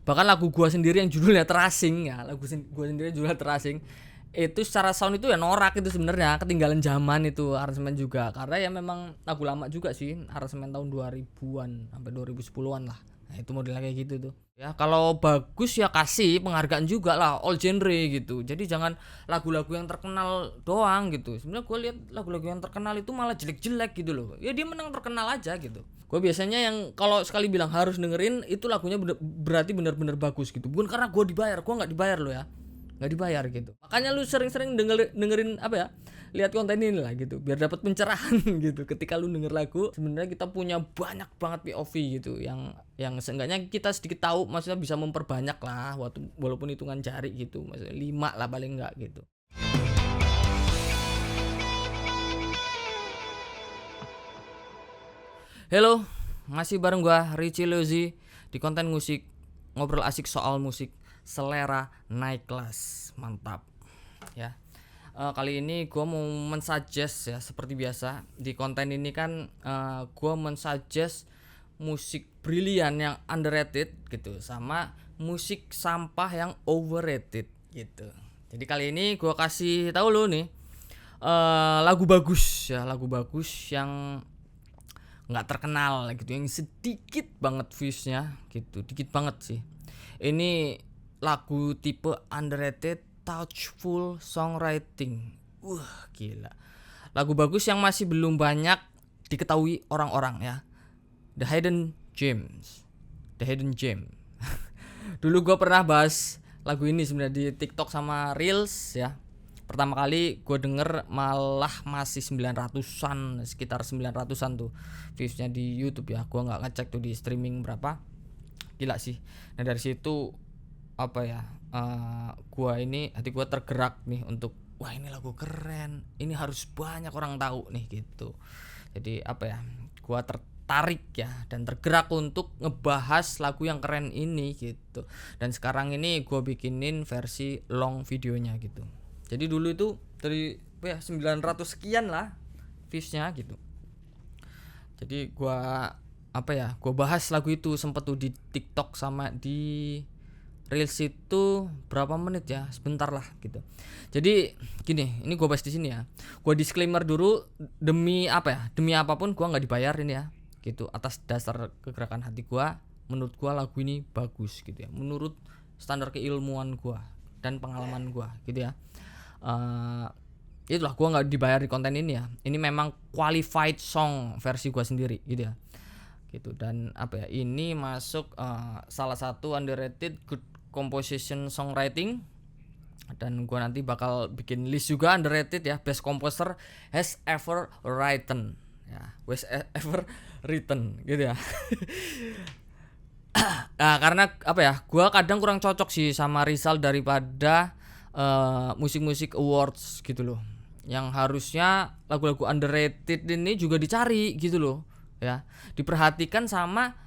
Bahkan lagu gua sendiri yang judulnya Terasing ya, gua sendiri judulnya Terasing. Itu secara sound itu ya norak itu sebenarnya, ketinggalan zaman itu aransemen juga. Karena ya memang lagu lama juga sih, aransemen tahun 2000-an sampai 2010-an lah. Nah, itu modelnya kayak gitu tuh. Ya kalau bagus ya kasih penghargaan juga lah, all genre gitu. Jadi jangan lagu-lagu yang terkenal doang gitu. Sebenarnya gue lihat lagu-lagu yang terkenal itu malah jelek-jelek gitu loh. Ya dia menang terkenal aja gitu. Gue biasanya yang kalau sekali bilang harus dengerin itu lagunya berarti benar-benar bagus gitu. Bukan karena gue dibayar, gue nggak dibayar loh ya, nggak dibayar gitu. Makanya lu sering-sering dengerin apa ya, lihat konten ini lah gitu biar dapat pencerahan gitu. Ketika lu denger lagu sebenarnya kita punya banyak banget POV gitu yang seenggaknya kita sedikit tahu, maksudnya bisa memperbanyak lah walaupun hitungan jari gitu, maksudnya 5 lah paling enggak gitu. Halo, masih bareng gua Richie Lozi di konten musik, ngobrol asik soal musik, selera naik kelas, mantap ya. Kali ini gue mau mensuggest ya, seperti biasa di konten ini kan gue mensuggest musik brilian yang underrated gitu, sama musik sampah yang overrated gitu. Jadi kali ini gue kasih tahu lo nih lagu bagus ya, lagu bagus yang nggak terkenal gitu, yang sedikit banget viewsnya gitu, dikit banget sih. Ini lagu tipe underrated touchful songwriting. Gila. Lagu bagus yang masih belum banyak diketahui orang-orang ya. The Hidden Gems. The Hidden Gem. Dulu gue pernah bahas lagu ini sebenarnya di TikTok sama Reels ya. Pertama kali gue denger malah masih 900-an, sekitar 900-an tuh viewsnya di YouTube ya. Gue nggak ngecek tuh di streaming berapa. Gila sih. Nah dari situ apa ya, hati gue tergerak nih untuk wah ini lagu keren, ini harus banyak orang tahu nih gitu. Jadi apa ya, gue tertarik ya dan tergerak untuk ngebahas lagu yang keren ini gitu. Dan sekarang ini gue bikinin versi long videonya gitu. Jadi dulu itu dari 900 sekian lah viewsnya gitu. Jadi gue bahas lagu itu sempet tuh di TikTok sama di Reels itu berapa menit ya, sebentar lah gitu. Jadi gini, ini gue bahas di sini ya. Gue disclaimer dulu, demi apapun gue nggak dibayar ini ya, gitu. Atas dasar kegerakan hati gue, menurut gue lagu ini bagus gitu ya. Menurut standar keilmuan gue dan pengalaman gue gitu ya. Itulah gue nggak dibayar di konten ini ya. Ini memang qualified song versi gue sendiri gitu ya. Gitu. Dan ini masuk salah satu underrated good composition songwriting, dan gue nanti bakal bikin list juga underrated ya, best composer has ever written ya, gitu ya. Nah karena gue kadang kurang cocok sih sama Rizal daripada musik-musik awards gitu loh, yang harusnya lagu-lagu underrated ini juga dicari gitu loh ya, diperhatikan sama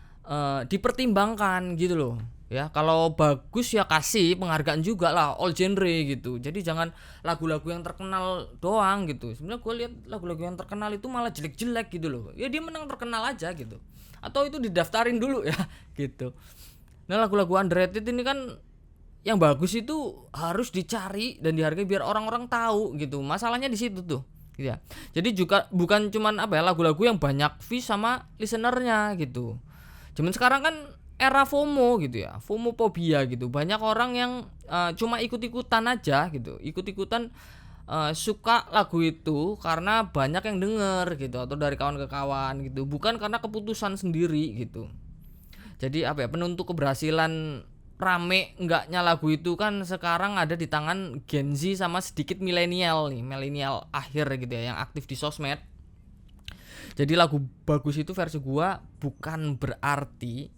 dipertimbangkan gitu loh ya. Kalau bagus ya kasih penghargaan juga lah, all genre gitu. Jadi jangan lagu-lagu yang terkenal doang gitu. Sebenarnya gue lihat lagu-lagu yang terkenal itu malah jelek-jelek gitu loh. Ya dia menang terkenal aja gitu, atau itu didaftarin dulu ya gitu. Nah lagu-lagu underrated ini kan yang bagus itu harus dicari dan dihargai biar orang-orang tahu gitu. Masalahnya di situ tuh gitu ya. Jadi juga bukan cuman lagu-lagu yang banyak views sama listenernya gitu. Zaman sekarang kan era FOMO gitu ya, FOMOphobia gitu. Banyak orang yang cuma ikut-ikutan aja gitu, ikut-ikutan suka lagu itu karena banyak yang denger gitu, atau dari kawan ke kawan gitu, bukan karena keputusan sendiri gitu. Jadi penentu keberhasilan rame enggaknya lagu itu kan sekarang ada di tangan Gen Z sama sedikit milenial akhir gitu ya, yang aktif di sosmed. Jadi lagu bagus itu versi gua bukan berarti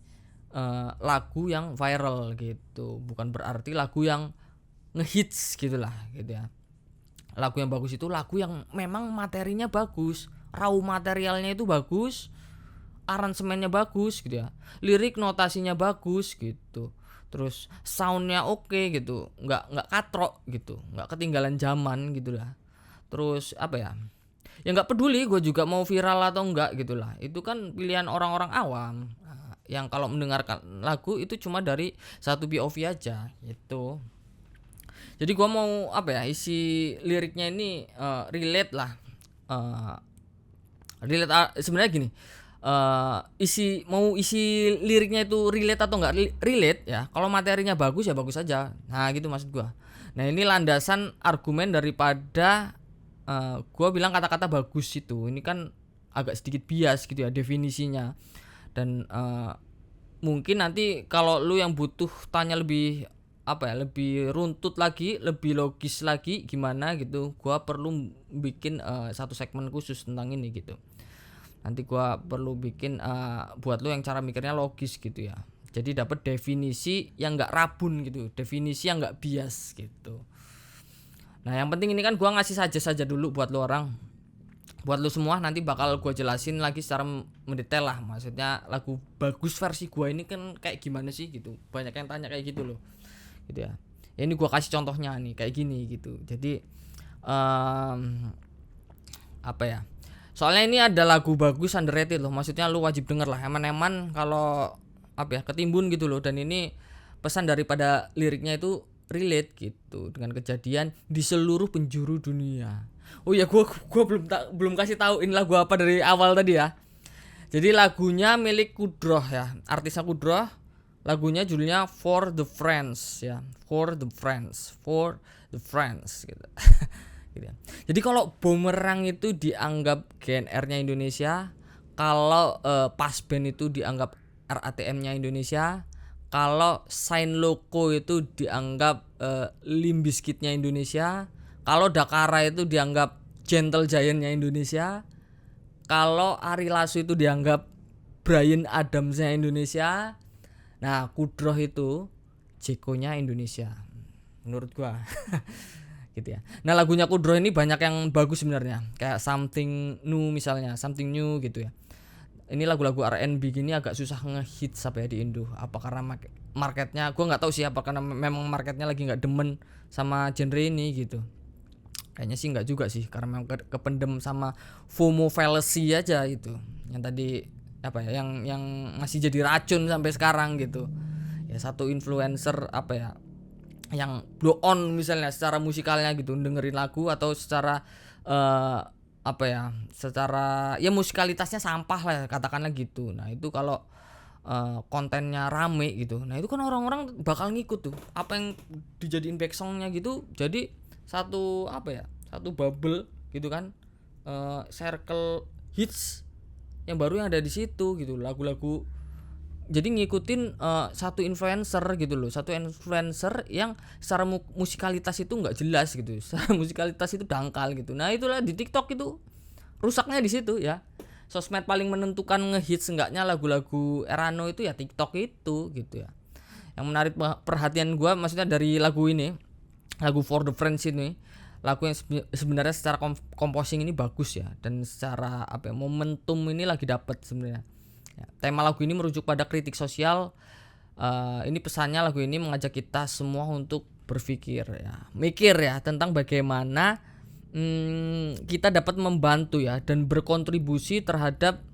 lagu yang viral gitu, bukan berarti lagu yang ngehits gitulah gitu ya. Lagu yang bagus itu lagu yang memang materinya bagus, raw materialnya itu bagus, aransemennya bagus gitu ya, lirik notasinya bagus gitu, terus soundnya oke gitu, nggak katrok gitu, nggak ketinggalan zaman gitu lah. Terus ya nggak peduli gue juga mau viral atau enggak gitulah, itu kan pilihan orang-orang awam. Nah, yang kalau mendengarkan lagu itu cuma dari satu POV aja gitu. Jadi gua mau isi liriknya ini relate lah. Sebenarnya gini, isi liriknya itu relate atau enggak relate ya. Kalau materinya bagus ya bagus aja. Nah, gitu maksud gua. Nah, ini landasan argumen daripada gua bilang kata-kata bagus itu. Ini kan agak sedikit bias gitu ya definisinya. Dan mungkin nanti kalau lu yang butuh tanya lebih lebih runtut lagi, lebih logis lagi gimana gitu, gua perlu bikin satu segmen khusus tentang ini gitu. Nanti gua perlu bikin buat lu yang cara mikirnya logis gitu ya. Jadi dapat definisi yang enggak rabun gitu, definisi yang enggak bias gitu. Nah, yang penting ini kan gua ngasih saja dulu buat lu orang. Buat lu semua nanti bakal gua jelasin lagi secara mendetail lah. Maksudnya lagu bagus versi gua ini kan kayak gimana sih gitu. Banyak yang tanya kayak gitu loh. Gitu ya. Ini gua kasih contohnya nih kayak gini gitu. Jadi soalnya ini ada lagu bagus underrated loh. Maksudnya lu wajib denger lah. Eman-eman kalau ketimbun gitu loh. Dan ini pesan daripada liriknya itu relate gitu dengan kejadian di seluruh penjuru dunia. Oh ya, gua belum kasih tahu ini lagu apa dari awal tadi ya. Jadi lagunya milik Kudroh ya. Artisnya Kudroh. Lagunya judulnya For the Friends ya. For the Friends gitu. Gitu ya. Jadi kalau Bumerang itu dianggap GNR-nya Indonesia, kalau Pasben itu dianggap RATM-nya Indonesia, kalau Saint Loco itu dianggap Limp Bizkit-nya Indonesia, kalau Dakara itu dianggap Gentle Giant-nya Indonesia, kalau Ari Lasso itu dianggap Bryan Adams-nya Indonesia. Nah, Kudroh itu Jeko-nya Indonesia menurut gua. Gitu ya. Nah, lagunya Kudroh ini banyak yang bagus sebenarnya. Kayak Something New misalnya, Something New gitu ya. Ini lagu-lagu R&B gini agak susah ngehits di Indo. Apa karena marketnya, gua nggak tahu sih, apa karena memang marketnya lagi nggak demen sama genre ini gitu. Kayaknya sih nggak juga sih, karena memang kependem sama FOMO fallacy aja itu. Yang tadi yang masih jadi racun sampai sekarang gitu. Ya, satu influencer yang blow on misalnya secara musikalnya gitu, dengerin lagu atau secara secara ya musikalitasnya sampah lah katakanlah gitu. Nah, itu kalau kontennya rame gitu, nah itu kan orang-orang bakal ngikut tuh apa yang dijadiin back songnya gitu. Jadi satu satu bubble gitu kan, circle hits yang baru yang ada di situ gitu, lagu-lagu. Jadi ngikutin satu influencer gitu loh, satu influencer yang secara musikalitas itu nggak jelas gitu, secara musikalitas itu dangkal gitu. Nah, itulah di TikTok itu rusaknya di situ ya. Sosmed paling menentukan ngehits enggaknya lagu-lagu Erano itu ya TikTok itu gitu ya. Yang menarik perhatian gue maksudnya dari lagu ini, lagu For the Friends ini, lagu yang sebenarnya secara composing ini bagus ya, dan secara momentum ini lagi dapet sebenarnya. Ya, tema lagu ini merujuk pada kritik sosial. Ini pesannya lagu ini mengajak kita semua untuk berpikir ya, mikir ya tentang bagaimana kita dapat membantu ya dan berkontribusi terhadap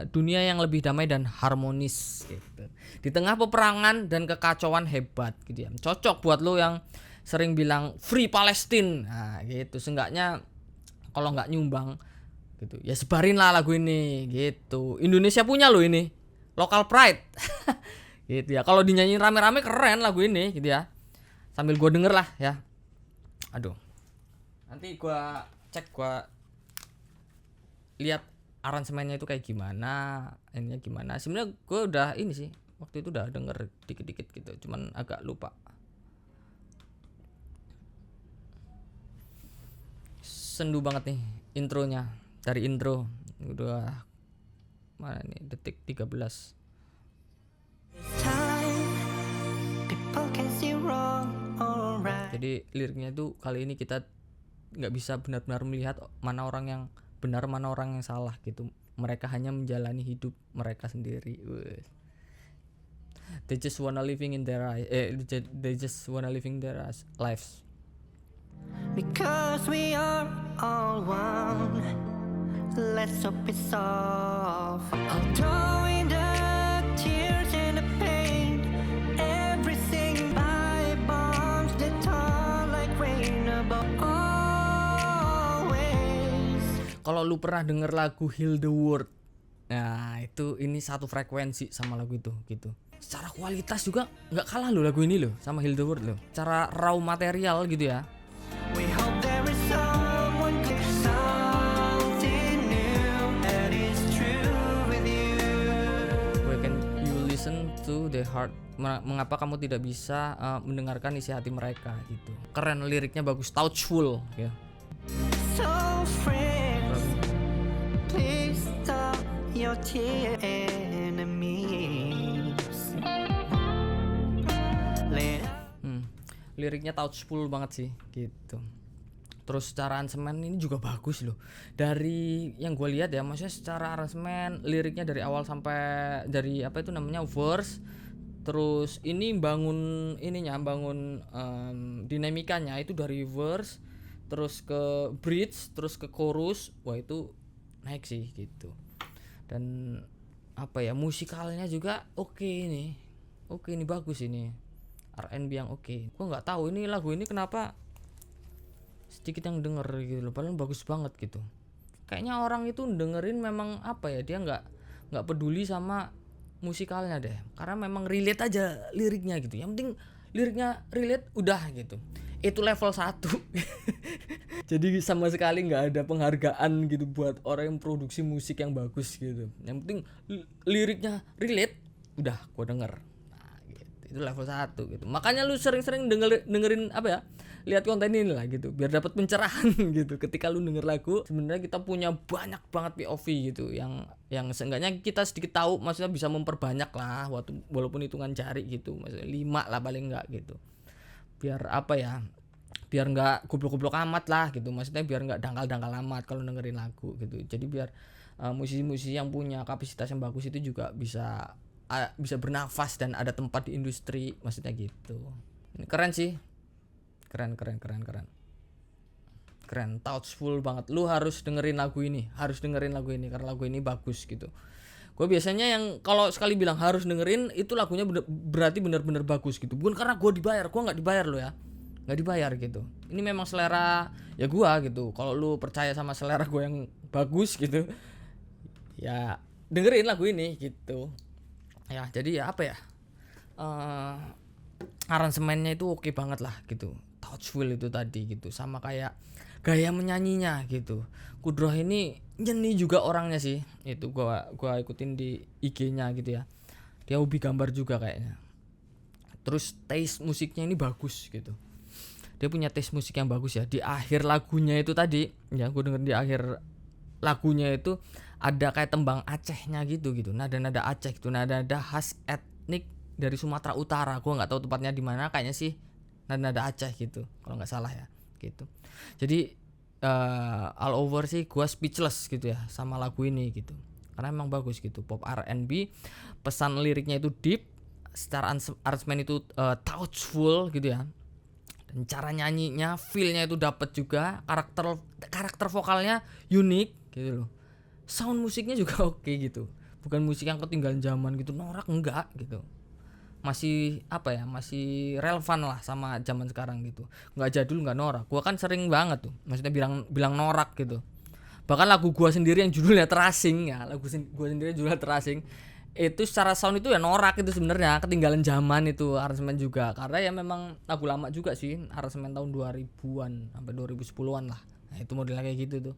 dunia yang lebih damai dan harmonis gitu. Di tengah peperangan dan kekacauan hebat gitu ya. Cocok buat lo yang sering bilang Free Palestine. Nah, gitu. Seenggaknya kalau nggak nyumbang gitu ya sebarin lah lagu ini gitu. Indonesia punya lo ini. Local pride. Gitu ya. Kalau dinyanyiin rame-rame keren lagu ini gitu ya. Sambil gue denger lah ya. Aduh. Nanti gua cek, gua lihat aransemennya itu kayak gimana, ininya gimana. Sebenarnya gua udah ini sih, waktu itu udah denger dikit-dikit gitu, cuman agak lupa. Sendu banget nih intronya. Dari intro udah mana nih, detik 13. Jadi liriknya itu kali ini kita nggak bisa benar-benar melihat mana orang yang benar mana orang yang salah gitu. Mereka hanya menjalani hidup mereka sendiri. They just wanna living in their they just wanna living their lives. Because we are all one. Let's hope it's soft. Although in the tears kalau lu pernah denger lagu Heal the World, nah itu ini satu frekuensi sama lagu itu gitu. Secara kualitas juga nggak kalah lo lagu ini lo sama Heal the World lo. Cara raw material gitu ya. We hope there is someone something new that is true with you. Why can you listen to the heart? Mengapa kamu tidak bisa mendengarkan isi hati mereka gitu. Keren, liriknya bagus, touchful ya. So friends, please stop your enemies. Liriknya touchful banget sih gitu. Terus secara aransemen ini juga bagus loh. Dari yang gue lihat ya, maksudnya secara aransemen liriknya dari awal sampai dari apa itu namanya verse, terus ini bangun dinamikanya itu dari verse terus ke bridge terus ke chorus, wah itu naik sih gitu. Dan apa ya, musikalnya juga oke ini bagus ini, R&B yang oke. Gua nggak tahu ini lagu ini kenapa sedikit yang denger gitu loh, padahal bagus banget gitu. Kayaknya orang itu dengerin memang apa ya, dia nggak peduli sama musikalnya deh, karena memang relate aja liriknya gitu. Yang penting liriknya relate udah gitu. Itu level 1. Jadi sama sekali nggak ada penghargaan gitu buat orang yang produksi musik yang bagus gitu. Yang penting liriknya relate, udah gua denger. Nah, gitu. Itu level 1 gitu. Makanya lu sering-sering dengerin apa ya? Lihat konten ini lah gitu, biar dapat pencerahan gitu. Ketika lu denger lagu, sebenarnya kita punya banyak banget POV gitu yang seenggaknya kita sedikit tahu, maksudnya bisa memperbanyak lah walaupun hitungan jari gitu. Maksudnya 5 lah paling enggak gitu. Biar apa ya? Biar enggak goblok-goblok amat lah gitu. Maksudnya biar enggak dangkal-dangkal amat kalau dengerin lagu gitu. Jadi biar musisi-musisi yang punya kapasitas yang bagus itu juga bisa bernafas dan ada tempat di industri, maksudnya gitu. Ini keren sih. Keren, touchful banget. Lu harus dengerin lagu ini karena lagu ini bagus gitu. Gue biasanya yang kalau sekali bilang harus dengerin itu lagunya berarti benar-benar bagus gitu. Bukan karena gue dibayar, gue nggak dibayar lo ya, nggak dibayar gitu. Ini memang selera ya gue gitu. Kalau lu percaya sama selera gue yang bagus gitu, ya dengerin lagu ini gitu. Ya jadi ya apa ya, aransemennya itu oke banget lah gitu. Touchful itu tadi gitu, sama kayak gaya menyanyinya gitu. Kudroh ini nyeni juga orangnya sih. Itu gua ikutin di IG-nya gitu ya. Dia hobi gambar juga kayaknya. Terus taste musiknya ini bagus gitu. Dia punya taste musik yang bagus ya. Di akhir lagunya itu tadi, ya gua denger di akhir lagunya itu ada kayak tembang Acehnya gitu. Nada-nada Aceh gitu, nada-nada khas etnik dari Sumatera Utara. Gua enggak tahu tepatnya di mana, kayaknya sih nada Aceh gitu kalau nggak salah ya gitu. Jadi all over sih gue speechless gitu ya sama lagu ini gitu, karena emang bagus gitu, pop R&B, pesan liriknya itu deep, secara aransemen itu touchful gitu ya, dan cara nyanyinya feelnya itu dapet juga, karakter vokalnya unik gitu loh, sound musiknya juga oke gitu, bukan musik yang ketinggalan zaman gitu, norak enggak gitu. Masih apa ya, masih relevan lah sama zaman sekarang gitu, nggak jadul nggak norak. Gua kan sering banget tuh maksudnya bilang norak gitu, bahkan lagu gua sendiri yang judulnya Terasing ya, gua sendiri judulnya Terasing itu secara sound itu ya norak itu sebenarnya, ketinggalan zaman itu aransemen juga, karena ya memang lagu lama juga sih, aransemen tahun 2000-an sampai 2010-an lah. Nah itu modelnya kayak gitu tuh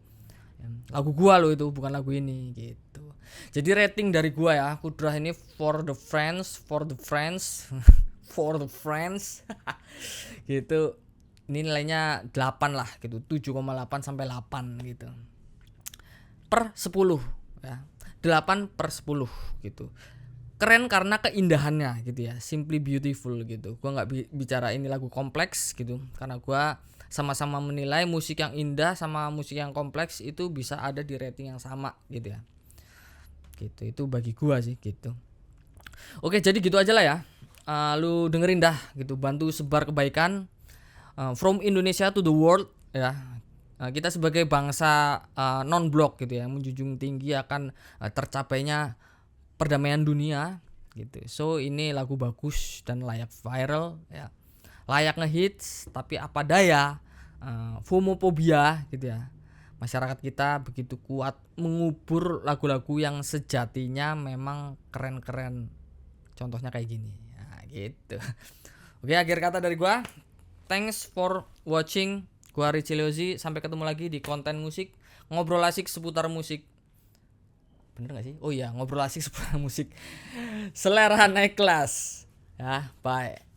lagu gua loh, itu bukan lagu ini gitu. Jadi rating dari gua ya, Kudrah ini for the friends for the friends gitu. Ini nilainya 8 lah gitu, 7,8 sampai 8 gitu. Per 10 ya. 8/10 gitu. Keren karena keindahannya gitu ya, simply beautiful gitu. Gua enggak bicara ini lagu kompleks gitu, karena gua sama-sama menilai musik yang indah sama musik yang kompleks itu bisa ada di rating yang sama gitu ya. Gitu, itu bagi gua sih gitu. Oke, jadi gitu aja lah ya. Lu dengerin dah gitu, bantu sebar kebaikan from Indonesia to the world ya. Kita sebagai bangsa non-blok gitu ya, menjunjung tinggi akan tercapainya perdamaian dunia gitu. So ini lagu bagus dan layak viral ya. Layak ngehits, tapi apa daya, FOMOphobia gitu ya, masyarakat kita begitu kuat mengubur lagu-lagu yang sejatinya memang keren-keren. Contohnya kayak gini. Nah, gitu. Oke, akhir kata dari gua. Thanks for watching. Gua Richie Leozi. Sampai ketemu lagi di konten musik, ngobrol asik seputar musik. Bener gak sih? Oh iya, ngobrol asik seputar musik. Selera naik kelas. Ya, bye.